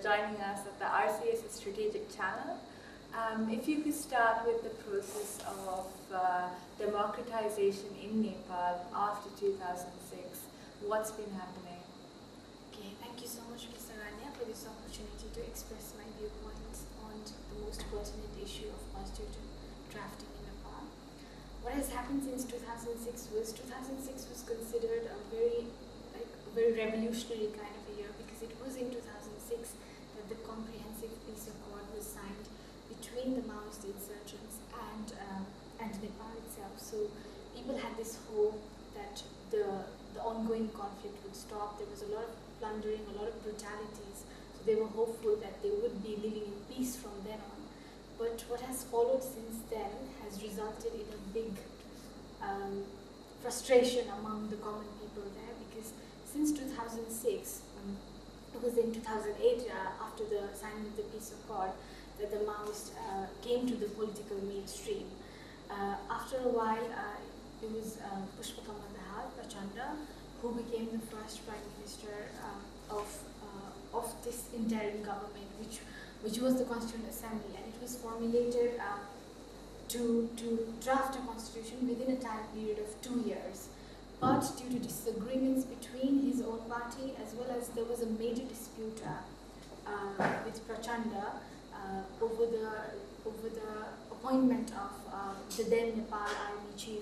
Joining us at the RCS Strategic Channel. If you could start with the process of democratization in Nepal after 2006, what's been happening? Okay, thank you so much, Ms. Aranya, for this opportunity to express my viewpoints on the most pertinent issue of constitution drafting in Nepal. What has happened since 2006 was considered a very revolutionary kind of a year, because it was in 2006 that the comprehensive peace accord was signed between the Maoist insurgents and Nepal itself. So people had this hope that the ongoing conflict would stop. There was a lot of plundering, a lot of brutalities. So they were hopeful that they would be living in peace from then on. But what has followed since then has resulted in a big frustration among the common people there, because since 2006, it was in 2008, after the signing of the peace accord, that the Maoists came to the political mainstream. After a while, it was Prachanda, who became the first Prime Minister of this interim government, which was the Constituent Assembly, and it was formulated to draft a constitution within a time period of 2 years. But due to disagreements between his own party, as well as there was a major dispute with Prachanda over the appointment of the then Nepal Army Chief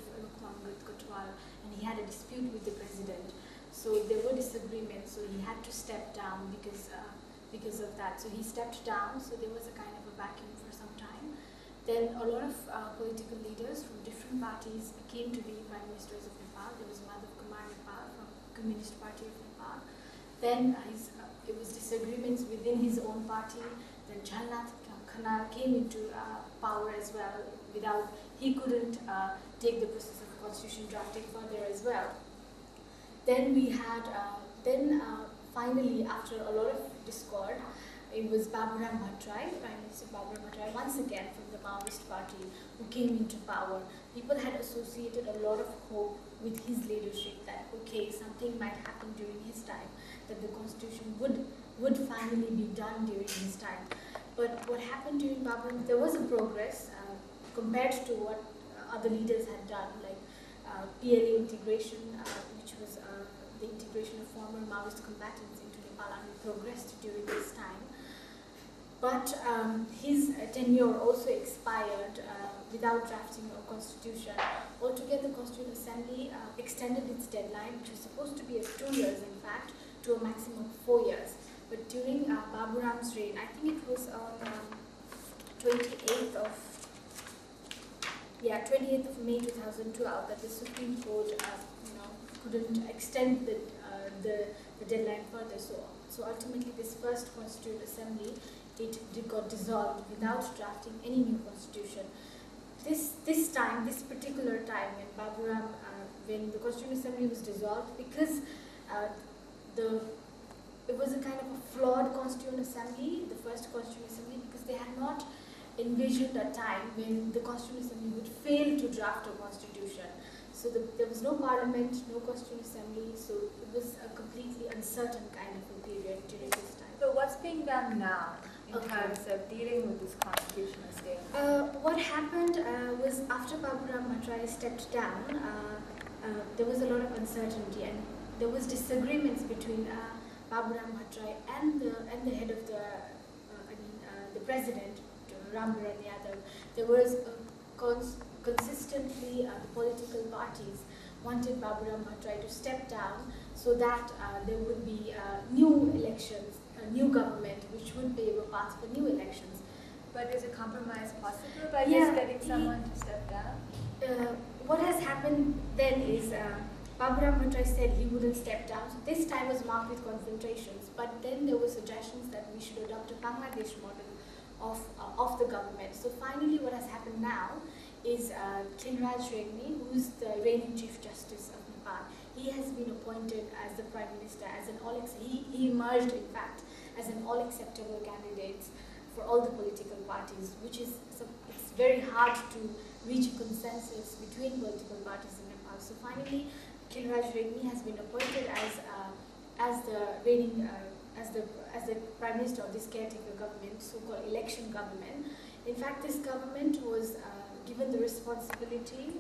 Kotwal, and he had a dispute with the president. So there were disagreements, so he had to step down because of that. So he stepped down, so there was a kind of a vacuum for some time. Then a lot of political leaders from different parties came to be Prime Ministers of Nepal. There was Madhav Kumar Nepal from Communist Party of Nepal. Then it was disagreements within his own party. Then Jalnath Khanal came into power as well. He couldn't take the process of constitution drafting further as well. Then we had, finally, after a lot of discord, it was Baburam Bhattarai, Prime Minister Baburam Bhattarai, once again from the Maoist party, who came into power. People had associated a lot of hope with his leadership that, okay, something might happen during his time, that the constitution would finally be done during his time. But what happened during Baburam, there was a progress compared to what other leaders had done, like PLA integration, which was the integration of former Maoist combatants into Nepal, and progressed during this time. But his tenure also expired without drafting a constitution. Altogether, the Constituent Assembly extended its deadline, which was supposed to be as 2 years, in fact, to a maximum of 4 years. But during Baburam's reign, I think it was on 28th of May 2012, that the Supreme Court couldn't extend the deadline further. So ultimately, this first Constituent Assembly, it got dissolved without drafting any new constitution. This particular time when Baburam, when the Constituent Assembly was dissolved, because it was a kind of a flawed Constituent Assembly, the first Constituent Assembly, because they had not envisioned a time when the Constituent Assembly would fail to draft a constitution. So there was no parliament, no Constituent Assembly, so it was a completely uncertain kind of a period during this time. So what's being done now in terms of dealing with this constitutional state? What happened was, after Baburam Bhattarai stepped down, there was a lot of uncertainty, and there was disagreements between Baburam Bhattarai and the head of the president, Ram Viren Yadav. There was consistently the political parties wanted Baburam Bhattarai to step down, so that there would be new elections, a new government, which would pave a path for new elections. But is a compromise possible by just getting someone to step down? What has happened then is Baburam Bhattarai said he wouldn't step down. So this time was marked with confrontations. But then there were suggestions that we should adopt a Bangladesh model of the government. So finally, what has happened now is Kinraj Regni, who is the reigning Chief Justice of Nepal. He has been appointed as the Prime Minister, as an he emerged, in fact, as an all-acceptable candidate for all the political parties, which is, it's very hard to reach a consensus between political parties in Nepal. So finally, Kinraj Regni has been appointed as the reigning as the Prime Minister of this caretaker government, so-called election government. In fact, this government was given the responsibility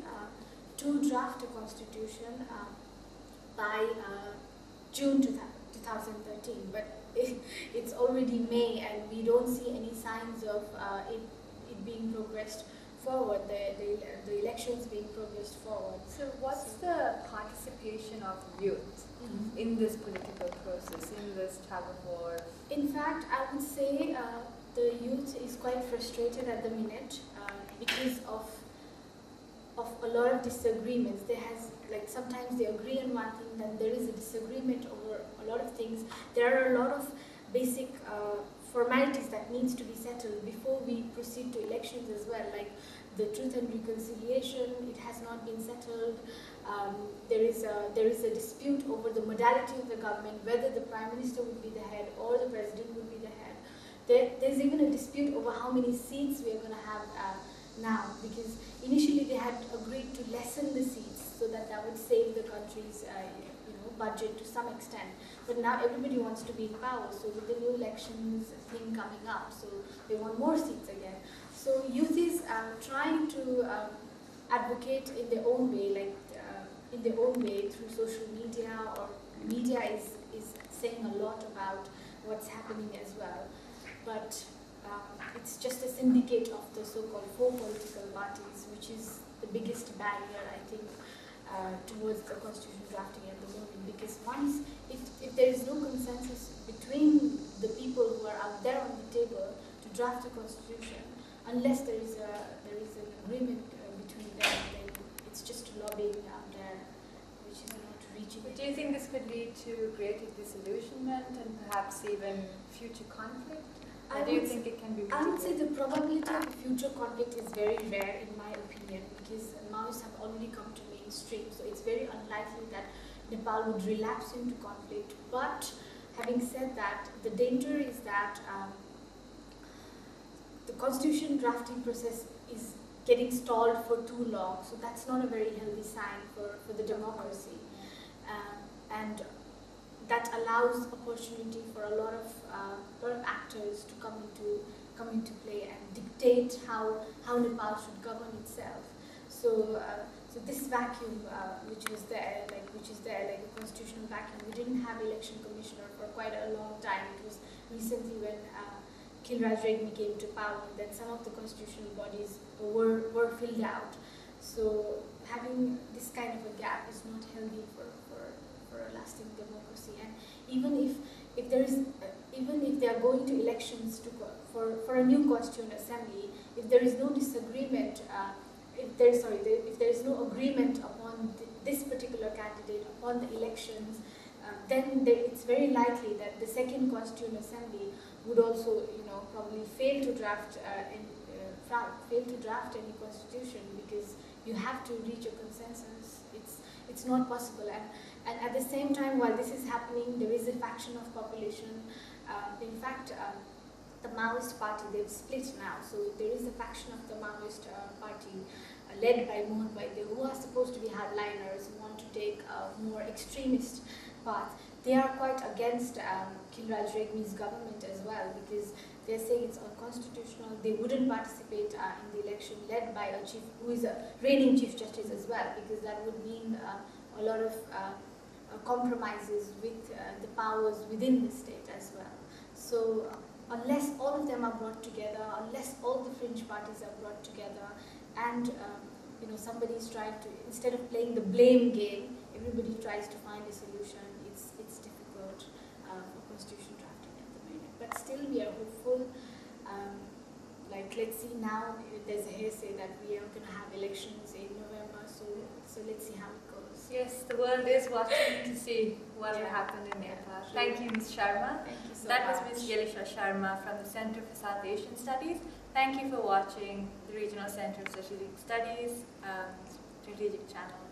to draft a constitution by June 2013, but it's already May and we don't see any signs of it being progressed forward, the elections being progressed forward. So what's the participation of youth in this political process, in this tug of war? In fact, I would say the youth is quite frustrated at the minute because of a lot of disagreements. Sometimes they agree on one thing, then there is a disagreement over a lot of things. There are a lot of basic formalities that needs to be settled before we proceed to elections as well, like the Truth and Reconciliation, it has not been settled. There is a dispute over the modality of the government, whether the Prime Minister would be the head or the President would be the head. There's even a dispute over how many seats we are going to have now, because initially they had agreed to lessen the seats so that would save the country's budget to some extent. But now everybody wants to be in power, so with the new elections thing coming up, so they want more seats again. So youth is trying to advocate in their own way, through social media, or media is saying a lot about what's happening as well. But it's just a syndicate of the so-called four political parties, which is the biggest barrier, I think, towards the constitution drafting at the moment. Because if there is no consensus between the people who are out there on the table to draft a constitution, unless there is an agreement between them, then it's just lobbying out there, which is not reaching. But do you think this could lead to greater disillusionment and perhaps even future conflict? Or do you think it can be mitigated? I would say the probability of future conflict is very rare, in my opinion, because Maoists have already come to mainstream, so it's very unlikely that Nepal would relapse into conflict. But having said that, the danger is that the constitution drafting process is getting stalled for too long, so that's not a very healthy sign for the democracy. And that allows opportunity for a lot of actors to come into play and dictate how Nepal should govern itself. So this vacuum which is there, like a constitutional vacuum, we didn't have election commissioner for quite a long time. It was recently when Kilraj Regmi came to power, then some of the constitutional bodies were filled out. So having this kind of a gap is not healthy for a lasting democracy. And even if they are going to elections for a new constituent assembly, if there is no disagreement, if there is no agreement upon this particular candidate upon the elections, then it's very likely that the second constituent assembly would also, probably fail to draft any constitution, because you have to reach a consensus. It's not possible. And at the same time, while this is happening, there is a faction of population. In fact, the Maoist party, they've split now. So there is a faction of the Maoist party led by Mohan Vaidya, who are supposed to be hardliners, who want to take a more extremist path. They are quite against Kilraj Regmi's government as well, because they're saying it's unconstitutional. They wouldn't participate in the election led by a chief, who is a reigning chief justice as well, because that would mean a lot of compromises with the powers within the state as well. So unless all of them are brought together, unless all the fringe parties are brought together, and somebody's trying to, instead of playing the blame game, everybody tries to find a solution, it's difficult for constitution drafting at the minute. But still we are hopeful. Let's see now, there's a hearsay that we are going to have elections in November, so let's see how it goes. Yes, the world is watching to see what will happen in Nepal. Thank you, Ms. Sharma. Thank you so that much. was Ms. Yelisha Sharma from the Center for South Asian Studies. Thank you for watching the Regional Center of Strategic Studies Strategic Channel.